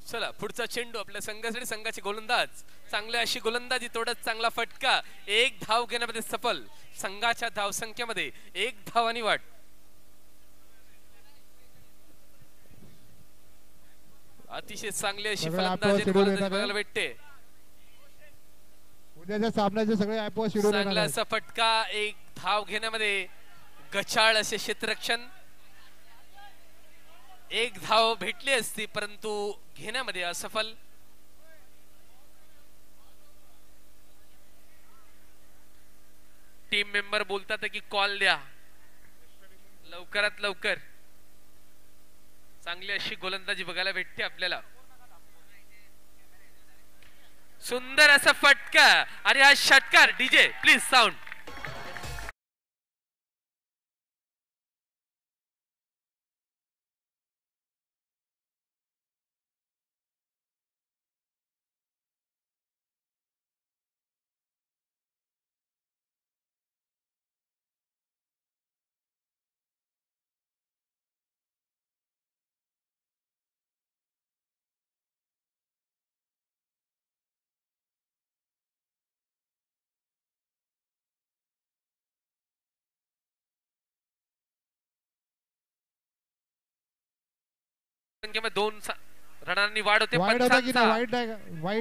चला पुढचा चेंडू आपल्या संघासाठी, संघाचे गोलंदाज चांगली अशी गोलंदाजी, तोडत चांगला फटका, एक धाव घेण्यामध्ये सफल. संघाच्या धावसंख्येमध्ये एक धावांनी वाढ. अतिशय चांगली अशी फलंदाजी बघायला भेटते. उद्याच्या सामन्याचे सगळे आयपीओ शेड्यूल चांगला असा फटका, एक धाव घेण्यामध्ये गचाळ असे क्षेत्ररक्षण. एक धाव भेटली असती परंतु घेण्यामध्ये असफल. टीम मेंबर बोलतात की कॉल द्या लवकरात लवकर. चांगली अशी गोलंदाजी बघायला भेटते आपल्याला. सुंदर असा फटका आणि हा षटकार. DJ please sound. दोन रनांनी वाढ होते. वाईड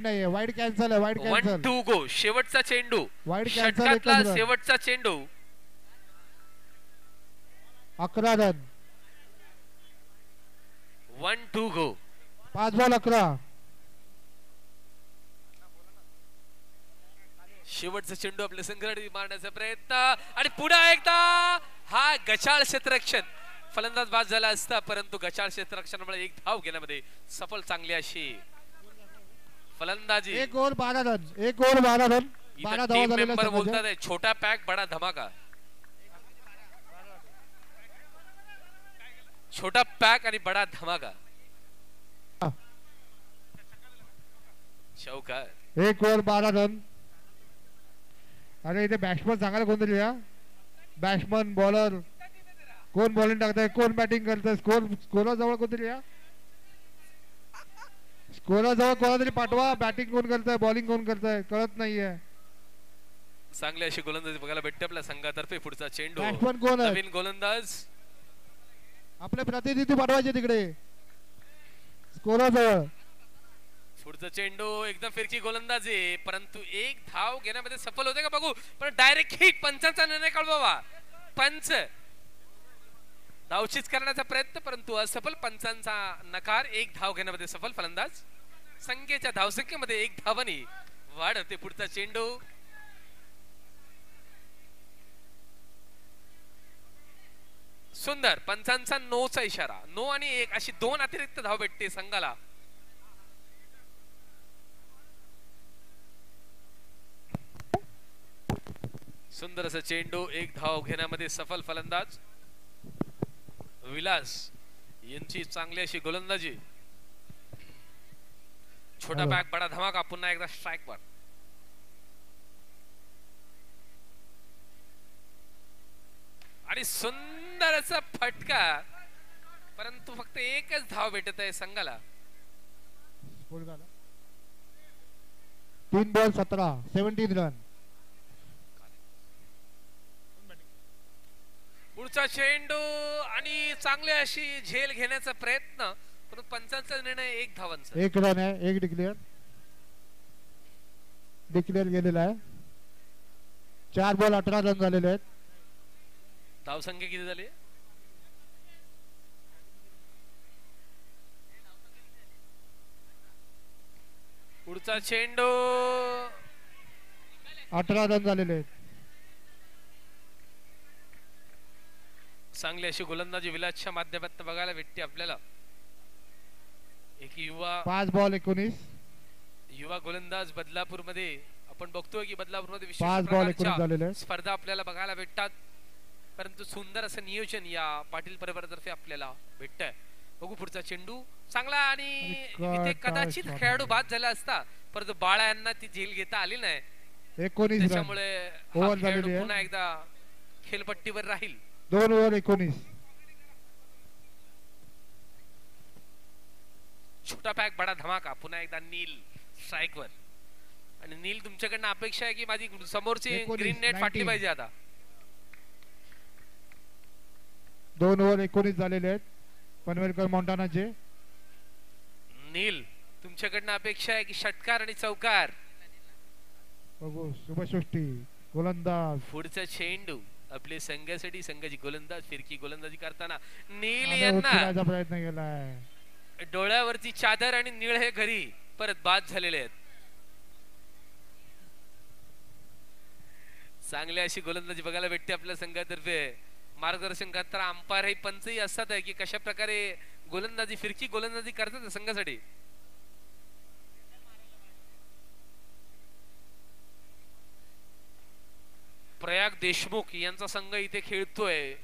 नाहीये, वाईड कॅन्सल आहे, वाईड कॅन्सल. 1-2 गो. शेवटचा चेंडू, वाईड षटकातला शेवटचा चेंडू. 11 रन. 1-2 गो. 5 बॉल 11. शेवटचा चेंडू आपल्या संघासाठी मारण्याचा प्रयत्न आणि पुन्हा एकदा हा गचाळ क्षेत्ररक्षण. फलंदाज बाद झाला असता परंतु गचाळ क्षेत्ररक्षणामुळे एक धाव घेण्यामध्ये सफल. चांगली अशी फलंदाजी. 1 गोल 12 रन. 1 गोल 12 रन. 12 धावा झालेल्या बोलतात आहे छोटा पॅक बडा धमाका. छोटा पॅक आणि बडा धमाका. चौकार. 1 गोल 12 रन. अरे इथे बॅट्समन सांगायला कोणतरी या. बॅट्समन बॉलर कोण बॉलिंग टाकताय, कोण बॅटिंग करताय, स्कोर जवळ कोणतरी या. स्कोर जवळ कोणातरी पाठवा. बॅटिंग कोण करताय, बॉलिंग कोण करताय कळत नाहीये. चांगली अशी गोलंदाजी बघायला भेटते आपल्या संघातर्फे. पुढचा चेंडू. बॅट्समन कोण आहे? नवीन गोलंदाज. आपले प्रतिनिधी पाठवायचे तिकडे स्कोर जवळ. पुढचा चेंडू एकदम फिरकी गोलंदाजी परंतु एक धाव घेण्यामध्ये सफल होते का बघू. पण डायरेक्ट हिट. पंचांचा निर्णय कळवावा. पंच धावचीच करण्याचा प्रयत्न परंतु असफल. पंचांचा नकार. एक धाव घेण्यामध्ये सफल फलंदाज. संख्येच्या धावसंख्येमध्ये एक धावांनी वाढ होते. पुढचा चेंडू. सुंदर. पंचांचा नोचा इशारा. नो आणि 1 अशी 2 अतिरिक्त धाव भेटते संघाला. सुंदर असा चेंडू. एक धाव घेण्यामध्ये सफल फलंदाज विलास यांची चांगली अशी गोलंदाजी. छोटा पॅक बडा धमाका. पुन्हा एकदा स्ट्राइक वर. आणि सुंदर असा फटका परंतु फक्त एकच धाव भेटत आहे संघाला. 3 बॉल 17. 17 रन. पुढचा चेंडू आणि चांगली अशी झेल घेण्याचा प्रयत्न परंतु पंचांचा निर्णय एक धावांचा. 1 रन आहे. 1 डिक्लेअर गेलेला आहे. 4 बॉल 18 रन झालेले आहेत. धावसंख्या किती झाली? पुढचा चेंडू. 18 रन झालेले आहेत. चांगली अशी गोलंदाजी विलासच्या माध्यमातून बघायला भेटते आपल्याला. एक युवा 5 बॉल 19. युवा गोलंदाज बदलापूर मध्ये आपण बघतोय की बदलापूर मध्ये विशेष स्पर्धा आपल्याला बघायला भेटतात परंतु सुंदर असं नियोजन या पाटील परिवारातर्फे आपल्याला भेटतंय. बघू पुढचा चेंडू. चांगला आणि इथे कदाचित खेळाडू बाद झाला असता परंतु बाळा यांना ती झेल घेता आली नाही. 19 त्याच्यामुळे पुन्हा एकदा खेळपट्टीवर राहील. 2 ओव्हर 19. छोटा पॅक बडा धमाका. पुन्हा एकदा नील स्ट्राईकवर. आणि नील तुमच्याकडनं अपेक्षा आहे की माझी समोरची ग्रीन नेट फाटली पाहिजे आता. 2 ओव्हर 19 झालेले आहेत पनवेलकर मोंटानाचे. नील तुमच्याकडनं अपेक्षा आहे की षटकार आणि चौकार. बघू शुभसृष्टी गोलंदाज. पुढचा चेंडू आपले संघासाठी संघाची गोलंदाज फिरकी गोलंदाजी करताना नील यांना प्रयत्न केलाय. डोळ्यावरची चादर आणि नीळ हे घरी परत बाद झालेले आहेत. चांगली अशी गोलंदाजी बघायला भेटते आपल्या संघातर्फे. मार्गदर्शन करताना अंपायर हे पंचही असतात आहे की कशा प्रकारे गोलंदाजी फिरकी गोलंदाजी करतात संघासाठी. प्रयाग देशमुख यांचा संघ इथे खेळतोय.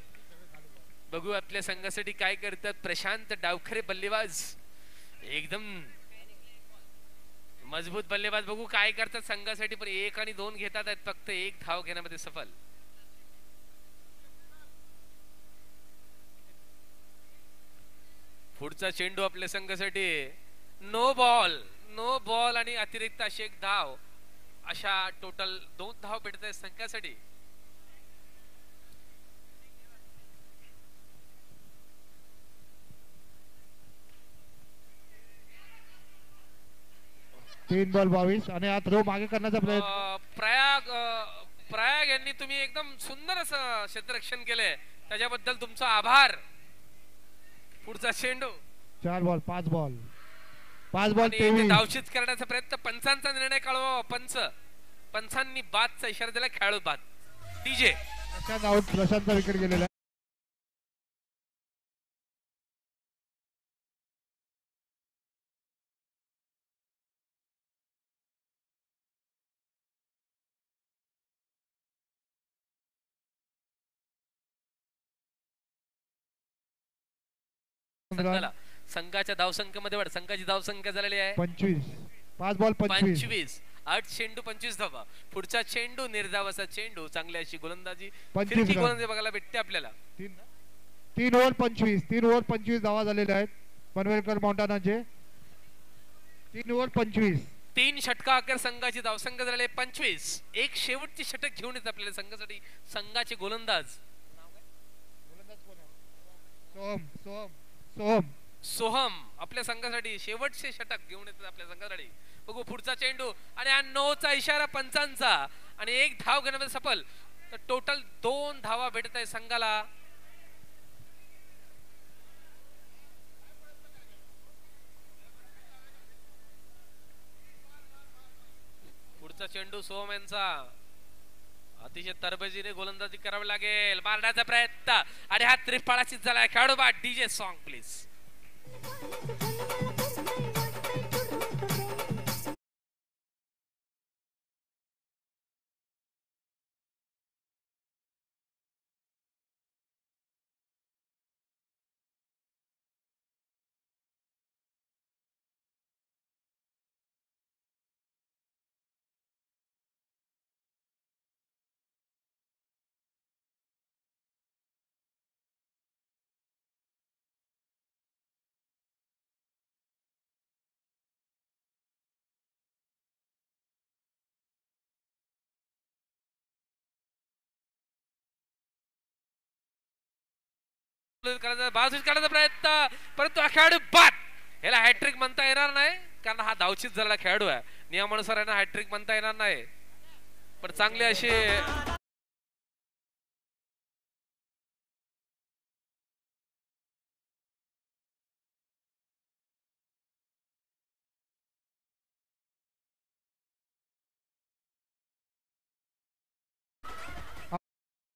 बघू आपल्या संघासाठी काय करतात प्रशांत डावखरे बल्लेबाज. एकदम मजबूत बल्लेबाज. बघू काय करतात संघासाठी. पण 1 आणि 2 घेतात आहेत फक्त. 1 धाव घेण्यामध्ये सफल. पुढचा चेंडू आपल्या संघासाठी नो बॉल आणि अतिरिक्त अशी 1 धाव. अशा टोटल 2 धाव भेटत आहेत संघासाठी. तीन बॉल 22 आणि आता रो मागे करण्याचा प्रयत्न. प्रयाग यांनी तुम्ही एकदम सुंदर असं क्षेत्ररक्षण केलंय त्याच्याबद्दल तुमचा आभार. पुढचा चेंडू 4 बॉल 5 बॉल 23 धावचित करण्याचा प्रयत्न. पंचांचा निर्णय कळवा. पंचांनी बादचा इशारा दिला. खेळाडू बाद. डीजे प्रशांतचा विकेट गेलेला. संघाच्या धावसंख्येमध्ये वाढ. संघाची धावसंख्या झालेली आहे 25. 5 बॉल 25. 8 चेंडू 25 धावा. पुढचा चेंडू निर्धावाचा चेंडू. चांगली अशी गोलंदाजी गोलंदाजी बघायला भेटते आपल्याला. 3 ओव्हर 25 धावा झालेल्या आहेत पनवेलकर मोंटानाचे. 3 ओव्हर 25. 3 षटका अखेर संघाची धावसंख्या झालेली आहे 25. एक शेवटची षटक घेऊन येत आपल्याला संघासाठी संघाचे गोलंदाज सोहम आपल्या संघासाठी शेवटचे षटक घेऊन येतात आपल्या संघासाठी. बघू पुढचा चेंडू आणि 9चा इशारा पंचांचा आणि 1 धाव घेण्यामध्ये सफल. तर टोटल 2 धावा भेटत आहे संघाला. पुढचा चेंडू सोहम यांचा. अतिशय तरबेजीने गोलंदाजी करावी लागेल. मारण्याचा प्रयत्न आणि हा त्रिफळाचीच झाला. खेळाडू बाद. DJ song please. बाजूच काढण्याचा प्रयत्न परंतु हा खेळाडू बाद. याला हॅट्रिक म्हणता येणार नाही कारण हा धावचीत झालेला खेळाडू आहे. नियमानुसार यांना हॅट्रिक म्हणता येणार नाही. पण चांगले असे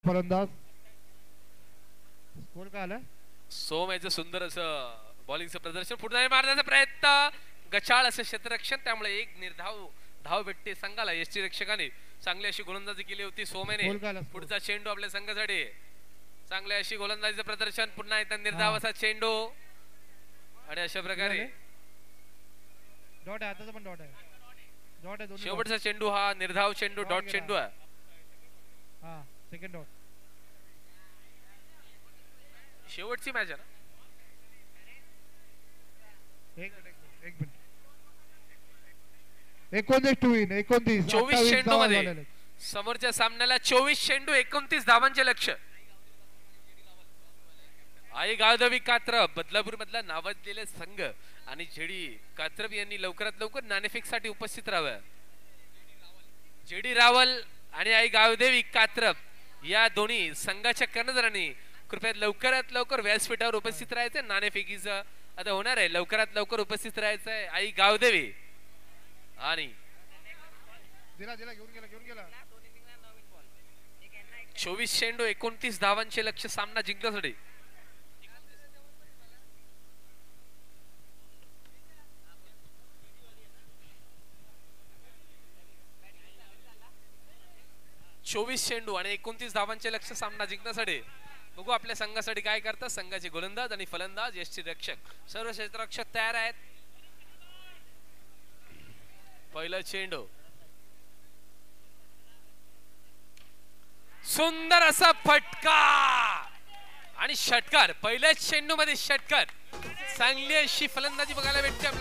फलंदाज. स्कोर काय आला. सोम याचं सुंदर असं बॉलिंगचं प्रदर्शन. पुढे मारण्याचा प्रयत्न. गचाळ असं क्षेत्ररक्षण. त्यामुळे 1 निर्धाव धाव भेटते संघाला. यष्टी रक्षकाने चांगली अशी गोलंदाजी केली होती सोमेने. पुढचा चेंडू आपल्या संघासाठी. चांगली अशी गोलंदाजीचं प्रदर्शन. पुन्हा एकदा निर्धाव असा चेंडू आणि अशा प्रकारे डॉट आहे. पण डॉट आहे. शेवटचा चेंडू हा निर्धाव चेंडू डॉट चेंडू आहे. हा सेकंड डॉट. शेवटची मॅच आहे ना. एक मिनिट. 29 to win. 29. 24 चेंडू मध्ये समोरच्या सामन्याला 24 चेंडू 29 धावांचे लक्ष्य. आई गावदेवी कात्रप बदलापूर मधला नावाजलेले संघ आणि जेडी कात्रप यांनी लवकरात लवकर नाणेफेक साठी उपस्थित राहावं. जेडी रावल आणि आई गावदेवी कात्रप या दोन्ही संघाच्या कर्णधारांनी कृपया लवकरात लवकर व्यासपीठावर उपस्थित राहायचं. नाणेफेकीचं आता होणार आहे. लवकरात लवकर उपस्थित राहायचं आहे. आई गावदेवी आणि 24 चेंडू 29 धावांचे लक्ष्य सामना जिंकण्यासाठी. चोवीस चेंडू आणि 29 धावांचे लक्ष्य सामना जिंकण्यासाठी. बघू आपल्या संघासाठी काय करतात संघाचे गोलंदाज आणि फलंदाज यष्टीरक्षक सर्व क्षेत्ररक्षक तयार आहेत. पहिला चेंडू सुंदर असा फटका आणि षटकार. पहिल्याच चेंडू मध्ये षटकार. चांगली अशी फलंदाजी बघायला भेटते.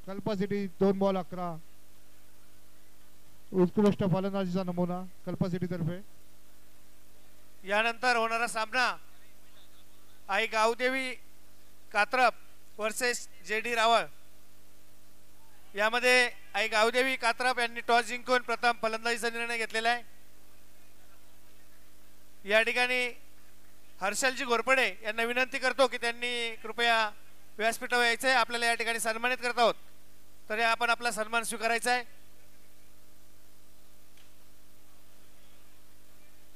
Kalpa city 2 ball 11. उत्कृष्ट फलंदाजीचा नमुना कल्पा सिटी तर्फे. यानंतर होणारा सामना आई गावदेवी कात्रप वर्सेस जेडी रावळ. यामध्ये आई गावदेवी कात्रप यांनी टॉस जिंकून प्रथम फलंदाजीचा निर्णय घेतलेला आहे. या ठिकाणी हर्षलजी घोरपडे यांना विनंती करतो की त्यांनी कृपया व्यासपीठावर यायचं आहे. आपल्याला या ठिकाणी सन्मानित करत आहोत तर आपण आपला सन्मान स्वीकारायचा आहे.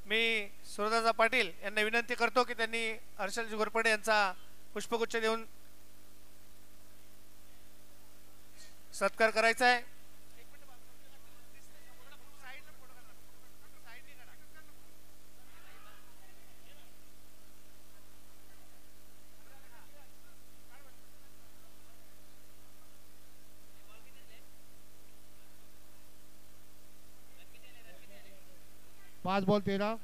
मी सुरदादा पाटील यांना विनंती करतो की त्यांनी हर्षलजी घोरपडे यांचा पुष्पगुच्छ देऊन सत्कार करायचा आहे. पाच ball 13.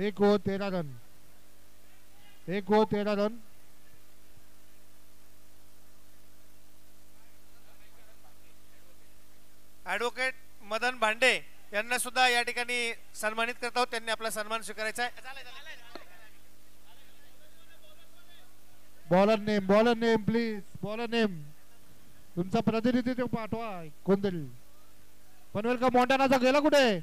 1 over 13 run. 1 over 13 run. Advocate Madan भांडे यांना सुद्धा या ठिकाणी सन्मानित करत आहोत. त्यांनी आपला सन्मान स्वीकारायचा आहे. Bowler name please. Bowler name तुमचा प्रतिनिधी ते पाठवा कोणतरी. पनवेल का मोंटानाचा गेला कुठे.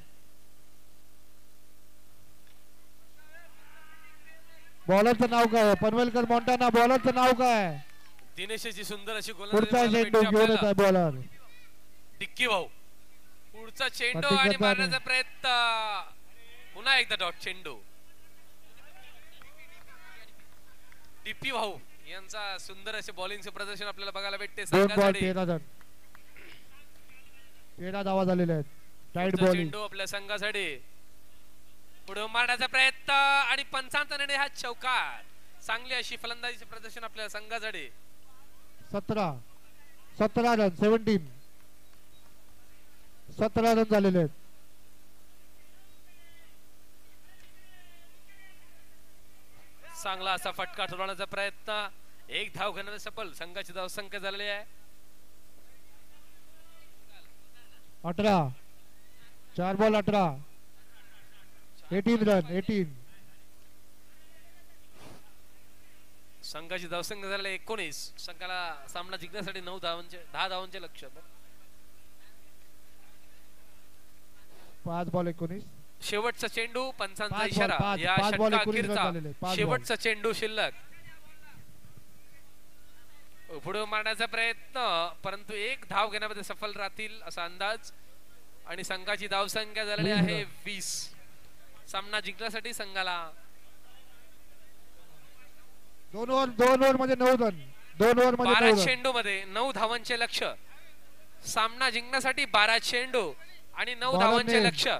बॉलरचं नाव काय. पनवेलकर मोंटाना बॉलरचं नाव काय. दिनेशची सुंदर अशी पुढचा चेंडू घेऊन येत आहे बॉलर डिक्की भाऊ. पुढचा चेंडू आणि मारण्याचा प्रयत्न. पुन्हा एकदा डॉट चेंडू. डिप्पी भाऊ यांचा सुंदर असे बॉलिंगचे प्रदर्शन आपल्याला बघायला भेटते. 13 धावा झालेल्या आहेत. टाईट बॉलिंग चेंडू आपल्या संघासाठी. पुढे मारण्याचा प्रयत्न आणि पंचांचा निर्णय हा चौकार. चांगली अशी फलंदाजीचे प्रदर्शन आपल्या संघासाठी. 17 रन 17 रन झालेले आहेत. चांगला असा फटका ठरवण्याचा प्रयत्न. एक धाव घेण्याचा सफल. संघाची धाव संख्या झालेली आहे. 18 4 बॉल 18 18 रन 18 संघाची धावसंख्या झालेला 19. संघाला सामना जिंकण्यासाठी 10 धावांचे लक्ष्य. 5 बॉल 19 शेवटचा चेंडू पंचांचा 5 इशारा. बॉल, या 5 बॉल 19 रन षटकाअखेरचा झालेले, 5 बॉल. शेवटचा चेंडू शिल्लक. पुढे मारण्याचा प्रयत्न, परंतु एक धाव घेण्यामध्ये सफल राहतील असा अंदाज. आणि संघाची धावसंख्या झालेली आहे 20. सामना जिंकण्यासाठी संघाला 2 ओव्हर मध्ये 9 रन 2 ओव्हर मध्ये 12 9 रन चेंडू मध्ये 9 धावांचे लक्ष्य. सामना जिंकण्यासाठी 12 चेंडू आणि 9 धावांचे बॉलरने- लक्ष्य.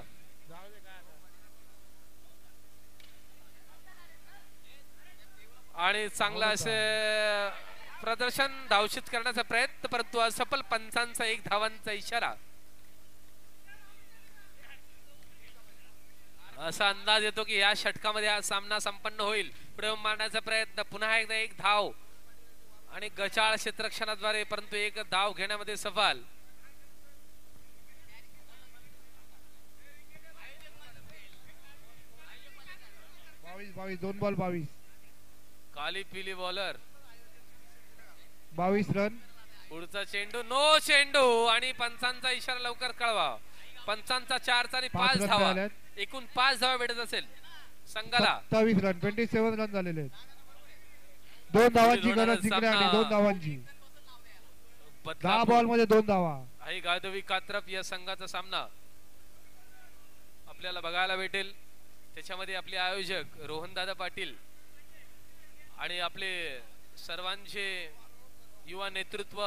आणि चांगला असे प्रदर्शन धावशित करण्याचा प्रयत्न, परंतु असफल. पंचांचा 1 धावांचा इशारा. असा अंदाज येतो की या षटकामध्ये हा सामना संपन्न होईल. पुढे मारण्याचा प्रयत्न, पुन्हा एकदा 1 धाव आणि गचाळ क्षेत्ररक्षणाद्वारे, परंतु 1 धाव घेण्यामध्ये सफल. बावीस 2 बॉल 22 काली पिली बॉलर. 22 रन. पुढचा चेंडू नो चेंडू आणि पंचांचा इशारा लवकर कळवा. पंचांचा 4 आणि 5 रन धावा, मिळाल्यात. एकूण 5 धावा भेटत असेल संघाला. 27 रन 27 रन झालेले आहेत. 2 धावांची गरज जिंकणे आणि 2 धावांची. 10 बॉल मध्ये 2 धावा. आई गादवी कात्रप या संघाचा सामना आपल्याला बघायला भेटेल. त्याच्यामध्ये आपले आयोजक रोहनदादा पाटील आणि आपले सर्वांचे युवा नेतृत्व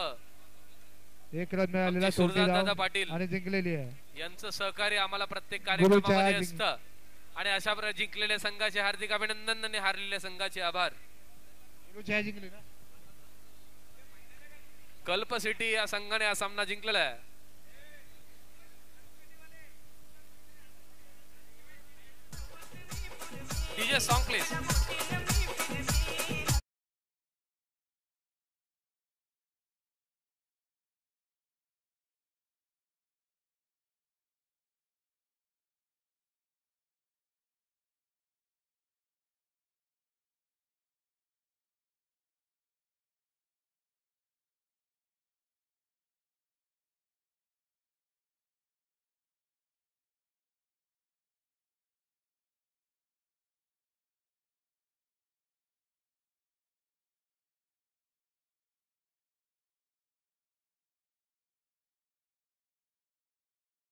1 रन मिळालेला आमचे सुरदादा धाव पाटील आणि जिंकलेली आहे. यांचं सहकार्य आम्हाला प्रत्येक गुरुच्या कार्यक्रमामध्ये असतं. आणि अशा प्रकारे जिंकलेल्या संघाचे हार्दिक अभिनंदन आणि हारलेल्या संघाचे आभार. गुरुच्या जिंकली ना. कल्प सिटी या संघाने हा सामना जिंकलेला आहे. DJ song please.